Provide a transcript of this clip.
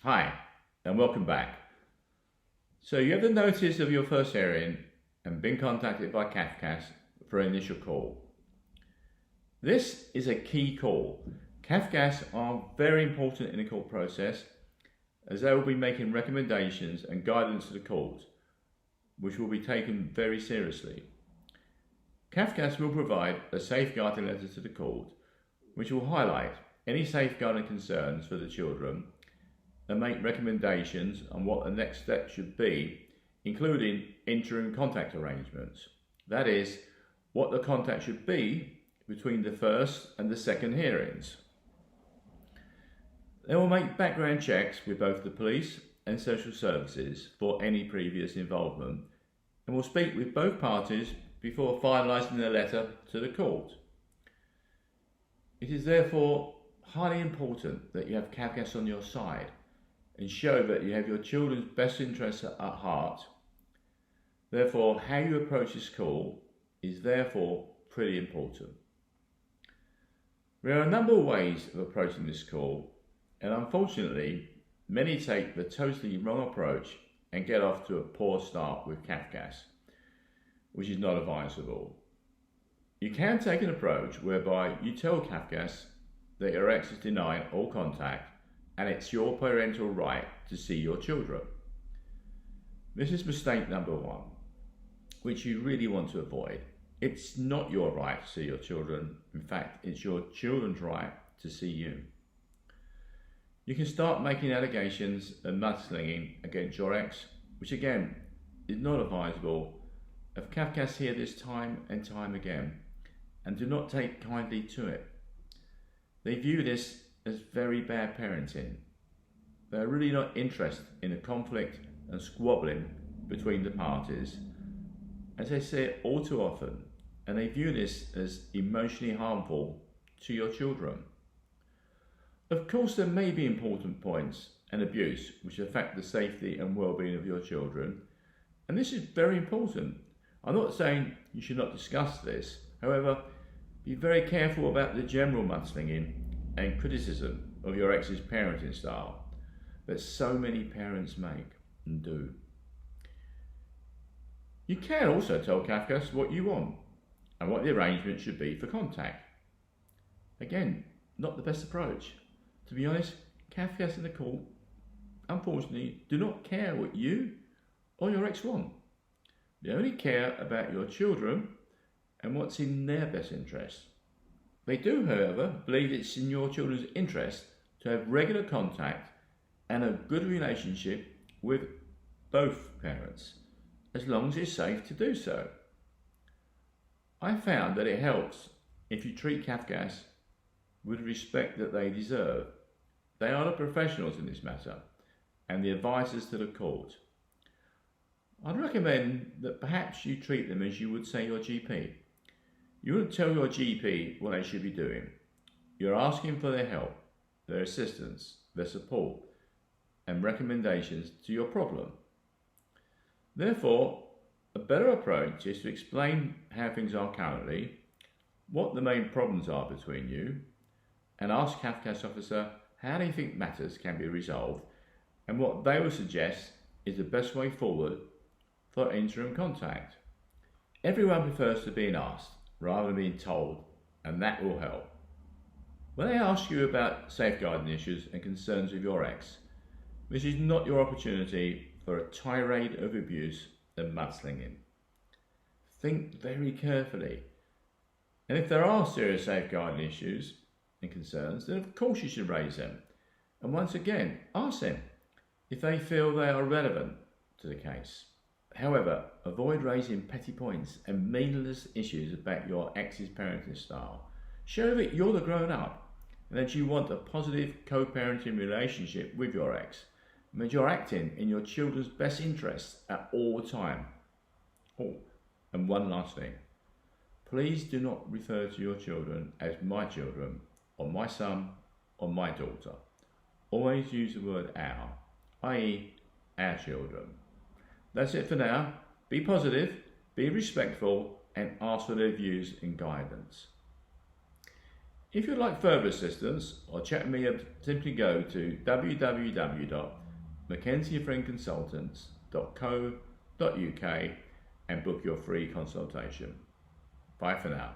Hi, and welcome back. So you have the notice of your first hearing and been contacted by Cafcass for an initial call. This is a key call. Cafcass are very important in the court process as they will be making recommendations and guidance to the court, which will be taken very seriously. Cafcass will provide a safeguarding letter to the court, which will highlight any safeguarding concerns for the children and make recommendations on what the next step should be, including interim contact arrangements. That is, what the contact should be between the first and the second hearings. They will make background checks with both the police and social services for any previous involvement and will speak with both parties before finalising the letter to the court. It is therefore highly important that you have Cafcass on your side and show that you have your children's best interests at heart. Therefore, how you approach this call is therefore pretty important. There are a number of ways of approaching this call, and unfortunately, many take the totally wrong approach and get off to a poor start with Cafcass, which is not advisable. You can take an approach whereby you tell Cafcass that your ex is denying all contact and it's your parental right to see your children. This is mistake number one, which you really want to avoid. It's not your right to see your children. In fact, it's your children's right to see you. You can start making allegations and mudslinging against your ex, which again is not advisable. If Cafcass hear this time and time again and do not take kindly to it. They view this as very bad parenting. They're really not interested in the conflict and squabbling between the parties, as they say it all too often, and they view this as emotionally harmful to your children. Of course, there may be important points and abuse which affect the safety and well-being of your children, and this is very important. I'm not saying you should not discuss this, however, be very careful about the general mudslinging and criticism of your ex's parenting style that so many parents make and do. You can also tell Cafcass what you want and what the arrangement should be for contact. Again, not the best approach. To be honest, Cafcass in the court, unfortunately, do not care what you or your ex want. They only care about your children and what's in their best interest. They do, however, believe it's in your children's interest to have regular contact and a good relationship with both parents, as long as it's safe to do so. I found that it helps if you treat Cafcass with respect that they deserve. They are the professionals in this matter and the advisors to the court. I'd recommend that perhaps you treat them as you would say your GP. You wouldn't tell your GP what they should be doing. You're asking for their help, their assistance, their support, and recommendations to your problem. Therefore, a better approach is to explain how things are currently, what the main problems are between you, and ask Cafcass officer how they think matters can be resolved and what they will suggest is the best way forward for interim contact. Everyone prefers to be asked rather than being told, and that will help. When they ask you about safeguarding issues and concerns with your ex, this is not your opportunity for a tirade of abuse and mudslinging. Think very carefully, and if there are serious safeguarding issues and concerns, then of course you should raise them, and once again ask them if they feel they are relevant to the case. However, avoid raising petty points and meaningless issues about your ex's parenting style. Show that you're the grown-up and that you want a positive co-parenting relationship with your ex, and that you're acting in your children's best interests at all time. Oh, and one last thing. Please do not refer to your children as my children, or my son, or my daughter. Always use the word our, i.e. our children. That's it for now. Be positive, be respectful, and ask for their views and guidance. If you'd like further assistance or chat with me, simply go to www.McKenziefriendconsultants.co.uk and book your free consultation. Bye for now.